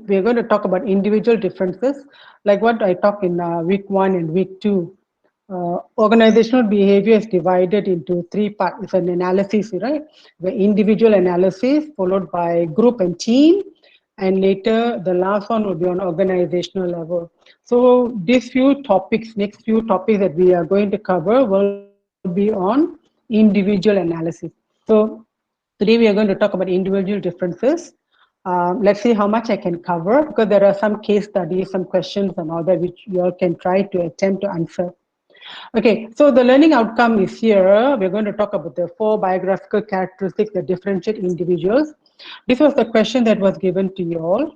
we're going to talk about individual differences, like what I talked in week 1 and week 2. Organizational behavior is divided into three parts. It's an analysis, right? The individual analysis, followed by group and team, and later the last one will be on organizational level. So these few topics, next few topics that we are going to cover will be on individual analysis. So today we are going to talk about individual differences. Let's see how much I can cover, because there are some case studies, some questions and all that which you all can try to attempt to answer. Okay, so the learning outcome is here. We're going to talk about the 4 biographical characteristics that differentiate individuals. This was the question that was given to you all.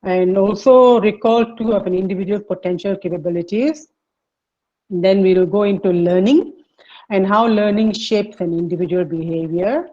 And also recall 2 of an individual's potential capabilities. And then we will go into learning and how learning shapes an individual behavior.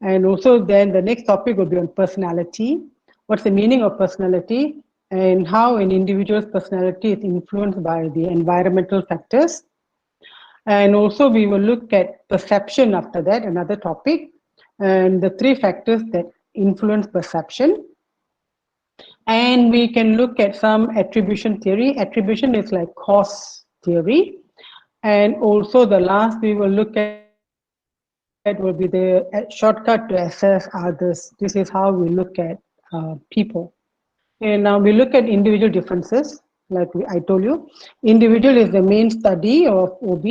And also then the next topic will be on personality. What's the meaning of personality and how an individual's personality is influenced by the environmental factors. And also we will look at perception after that, another topic, and the 3 factors that influence perception. And we can look at some attribution theory. Attribution is like cause theory. And also the last we will look at will be the shortcut to assess others. This is how we look at people. And now we look at individual differences. Like I told you, individual is the main study of OB.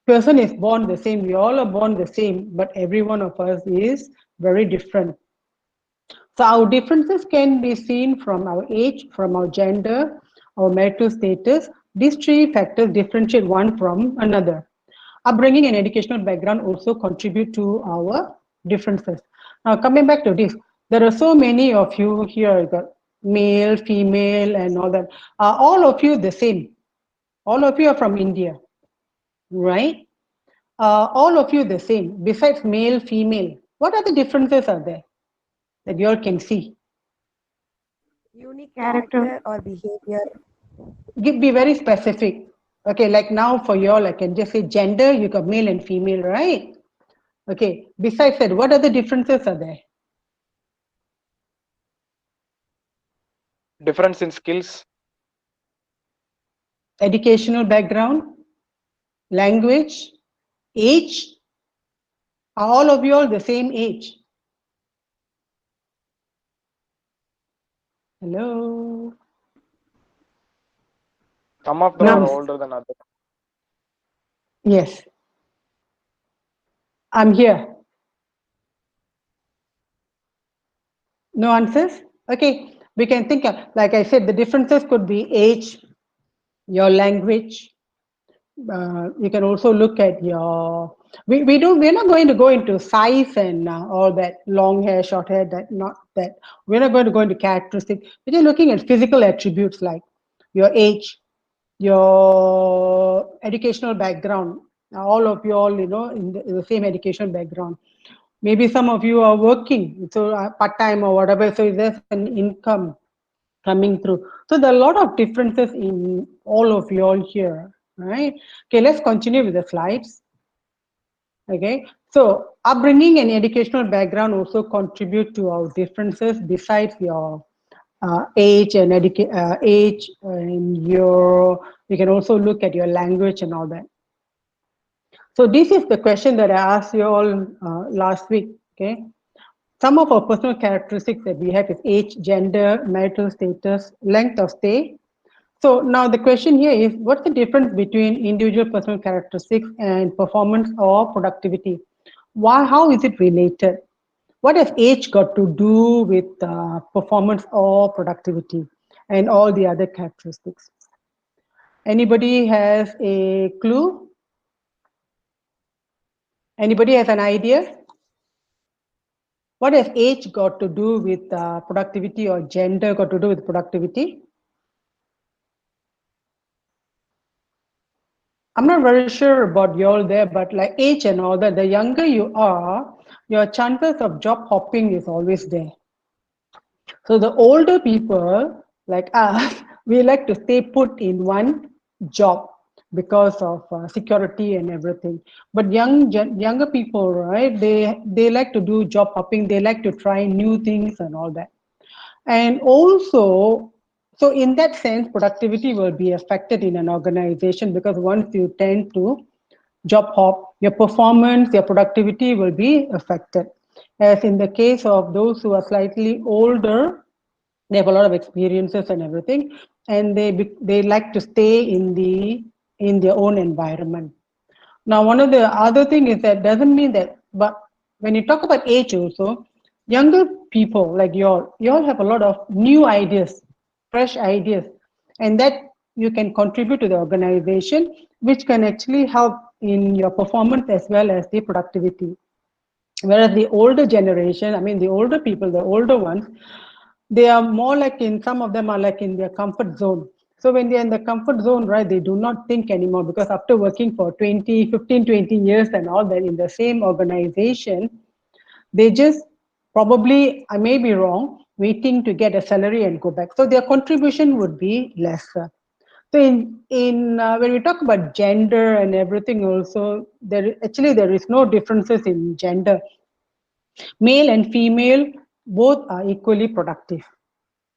Person is born the same. We all are born the same, but every one of us is very different. So our differences can be seen from our age, from our gender, our marital status. These 3 factors differentiate one from another. Upbringing and educational background also contribute to our differences. Now, coming back to this, there are so many of you here, you got male, female, and all that. Are all of you the same? All of you are from India, right? All of you the same, besides male, female. What are the differences are there that you all can see? Unique character or behavior. Be very specific. Okay, like now for you all, I can just say gender, you got male and female, right? Okay, besides that, what other differences are there? Difference in skills. Educational background, language, age. Are all of you all the same age? Hello? Some of them are No. older than others. Yes, I'm here. No answers? Okay, we can think of, like I said, the differences could be age, your language. You can also look at your, we're not going to go into size and all that, long hair, short hair, that not that. We're not going to go into characteristics. We're just looking at physical attributes like your age, your educational background. All of you all, in the same education background. Maybe some of you are working, so part-time or whatever, so there's an income coming through. So there are a lot of differences in all of you all here, right? Okay, let's continue with the slides. Okay, so upbringing and educational background also contribute to our differences besides your age and age and your, we can also look at your language and all that. So this is the question that I asked you all last week. Okay, some of our personal characteristics that we have is age, gender, marital status, length of stay. So now the question here is, what's the difference between individual personal characteristics and performance or productivity? Why? How is it related? What has age got to do with performance or productivity and all the other characteristics? Anybody has a clue? Anybody has an idea? What has age got to do with productivity or gender got to do with productivity? I'm not very sure about you all there, but like age and all that, the younger you are, your chances of job hopping is always there. So the older people like us, we like to stay put in one job because of security and everything. But younger people, right? They like to do job hopping. They like to try new things and all that. And also, so in that sense, productivity will be affected in an organization, because once you tend to job hop, your performance, your productivity will be affected. As in the case of those who are slightly older, they have a lot of experiences and everything, and they like to stay in their own environment. Now, one of the other thing is that doesn't mean that, but when you talk about age also, younger people like you all have a lot of new ideas, fresh ideas, and that you can contribute to the organization, which can actually help in your performance as well as the productivity. Whereas the older generation, I mean the older people, the older ones, they are more like, in some of them are like in their comfort zone. So when they're in the comfort zone, right, they do not think anymore, because after working for 20, 15, 20 years and all that in the same organization, they just probably, I may be wrong, waiting to get a salary and go back. So their contribution would be lesser. So in when we talk about gender and everything also, there is no differences in gender. Male and female both are equally productive,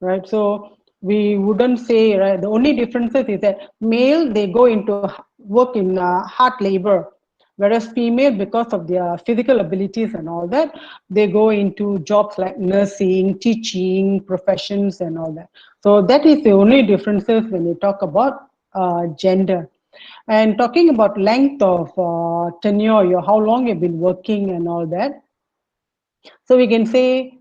right? So we wouldn't say, right, the only differences is that male, they go into work in hard labor, whereas female, because of their physical abilities and all that, they go into jobs like nursing, teaching, professions and all that. So that is the only differences when we talk about gender. And talking about length of tenure, how long you've been working and all that, so we can say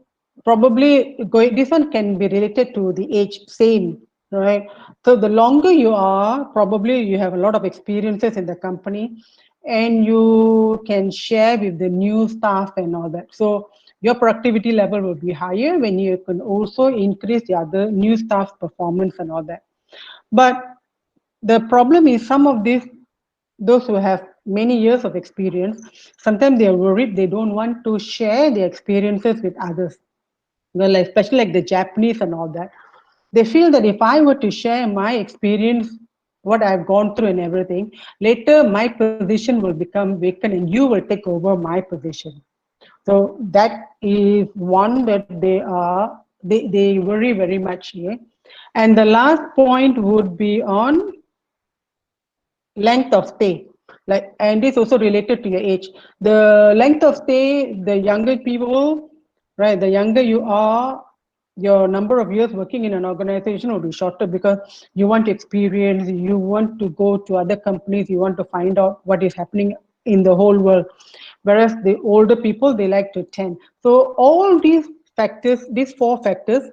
probably this one can be related to the age, same, right? So the longer you are, probably you have a lot of experiences in the company, and you can share with the new staff and all that. So your productivity level will be higher when you can also increase the other new staff's performance and all that. But the problem is, some of those who have many years of experience, sometimes they are worried, they don't want to share their experiences with others. Well, especially like the Japanese and all that, they feel that if I were to share my experience, what I've gone through and everything, later my position will become vacant and you will take over my position. So that is one that they worry very much here. And the last point would be on length of stay, like, and this also related to your age. The length of stay, the younger people, right, the younger you are, your number of years working in an organization will be shorter, because you want to experience, you want to go to other companies, you want to find out what is happening in the whole world. Whereas the older people, they like to attend. So all these factors, these four factors,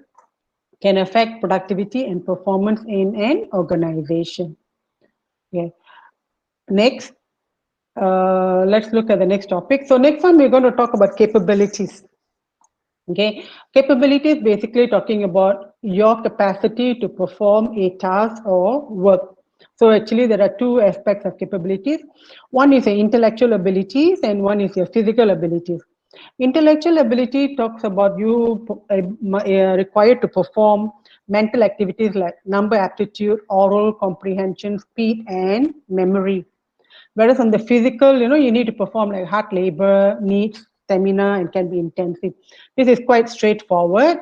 can affect productivity and performance in an organization. Okay. Next, let's look at the next topic. So next one, we're going to talk about capabilities. Okay, capabilities basically talking about your capacity to perform a task or work. So actually, there are two aspects of capabilities. One is your intellectual abilities, and one is your physical abilities. Intellectual ability talks about you required to perform mental activities like number aptitude, oral comprehension, speed, and memory. Whereas on the physical, you need to perform like hard labor, needs stamina, and can be intensive. This is quite straightforward.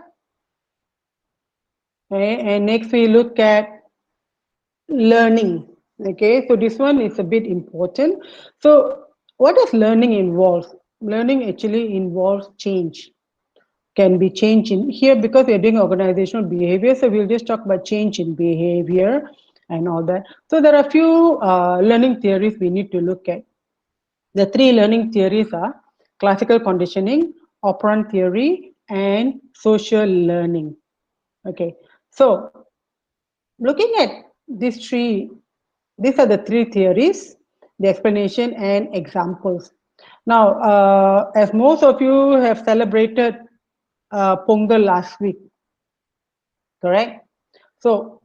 Okay, and next we look at learning. Okay, so this one is a bit important. So what does learning involve? Learning actually involves change. Can be change in here, because we're doing organizational behavior, so we'll just talk about change in behavior and all that. So there are a few learning theories we need to look at. The three learning theories are classical conditioning, operant theory, and social learning. Okay, so looking at these are the three theories, the explanation and examples. Now, as most of you have celebrated Pongal last week, correct? So,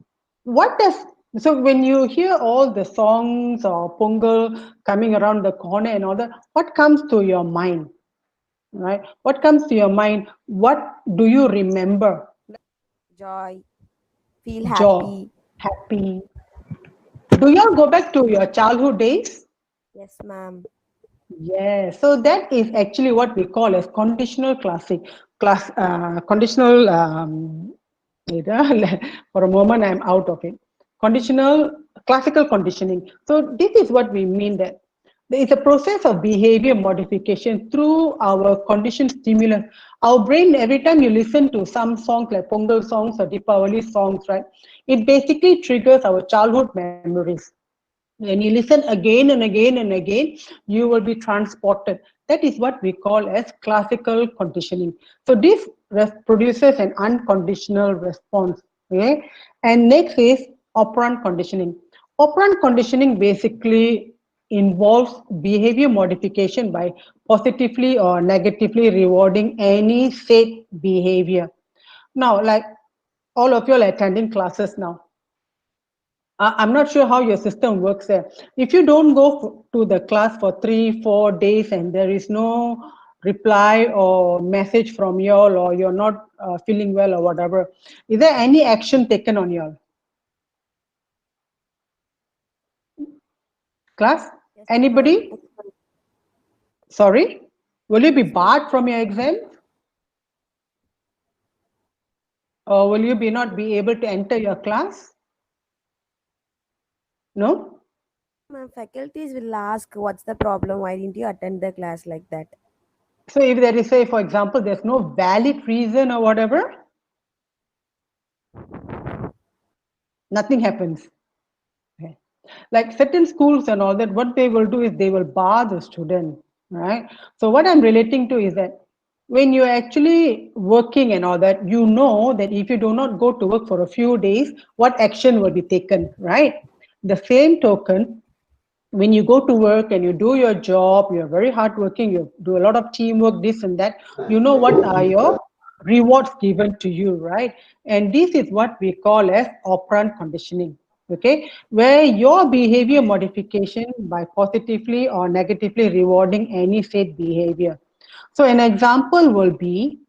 so when you hear all the songs or Pongal coming around the corner and all that, what comes to your mind? Right? What comes to your mind? What do you remember? Joy, feel Joy, happy. happy. Do you all go back to your childhood days? Yes, ma'am. Yes. So that is actually what we call as conditional conditional For a moment, I'm out of it. Conditional, classical conditioning. So this is what we mean that there is a process of behavior modification through our conditioned stimulus. Our brain, every time you listen to some songs like Pongal songs or Deepavali songs, right, it basically triggers our childhood memories. When you listen again and again and again, you will be transported. That is what we call as classical conditioning. So this produces an unconditional response. Okay, and next is operant conditioning. Operant conditioning basically involves behavior modification by positively or negatively rewarding any said behavior. Now, like all of you are attending classes now, I'm not sure how your system works there. If you don't go to the class for 3, 4 days and there is no reply or message from you all, or you're not feeling well or whatever, is there any action taken on you all? Class? Yes, ma'am. Anybody? Sorry? Will you be Yes, ma'am. barred from your exam? Or will you be not be able to enter your class? No? Ma'am, faculties will ask, what's the problem? Why didn't you attend the class like that? So if there is, say, for example, there's no valid reason or whatever, nothing happens. Okay. Like certain schools and all that, what they will do is they will bar the student, right? So what I'm relating to is that when you're actually working and all that, you know that if you do not go to work for a few days, what action will be taken, right? The same token, when you go to work and you do your job, you're very hardworking, you do a lot of teamwork, this and that, you know what are your rewards given to you, right? And this is what we call as operant conditioning, okay? Where your behavior modification by positively or negatively rewarding any said behavior. So an example will be,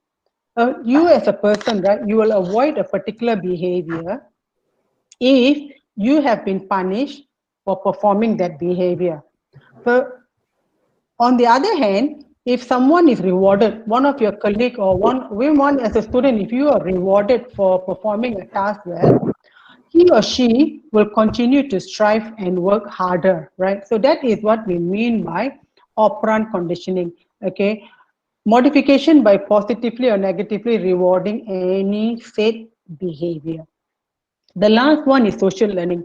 you as a person, right, you will avoid a particular behavior if you have been punished for performing that behavior. So on the other hand, if someone is rewarded, one of your colleague or one as a student, if you are rewarded for performing a task well, he or she will continue to strive and work harder, right? So that is what we mean by operant conditioning, okay? Modification by positively or negatively rewarding any said behavior. The last one is social learning.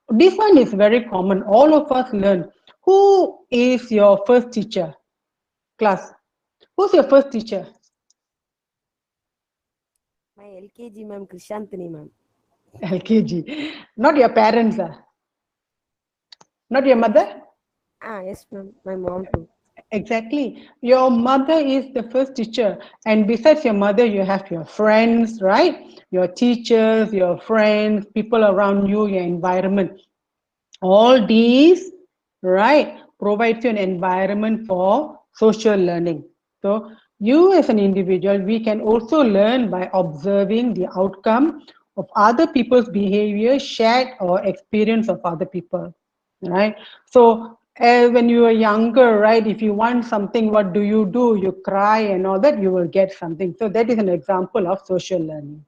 This one is very common. All of us learn. Who is your first teacher? Class. Who's your first teacher? My LKG, ma'am, Krishanthini, ma'am. LKG. Not your parents, not your mother? Yes, ma'am. My mom too. Exactly. Your mother is the first teacher. And besides your mother, you have your friends, right? Your teachers, your friends, people around you, your environment. All these, right, provides you an environment for social learning. So you as an individual, we can also learn by observing the outcome of other people's behavior, shared or experience of other people, right? So when you are younger, right, if you want something, what do? You cry and all that, you will get something. So that is an example of social learning.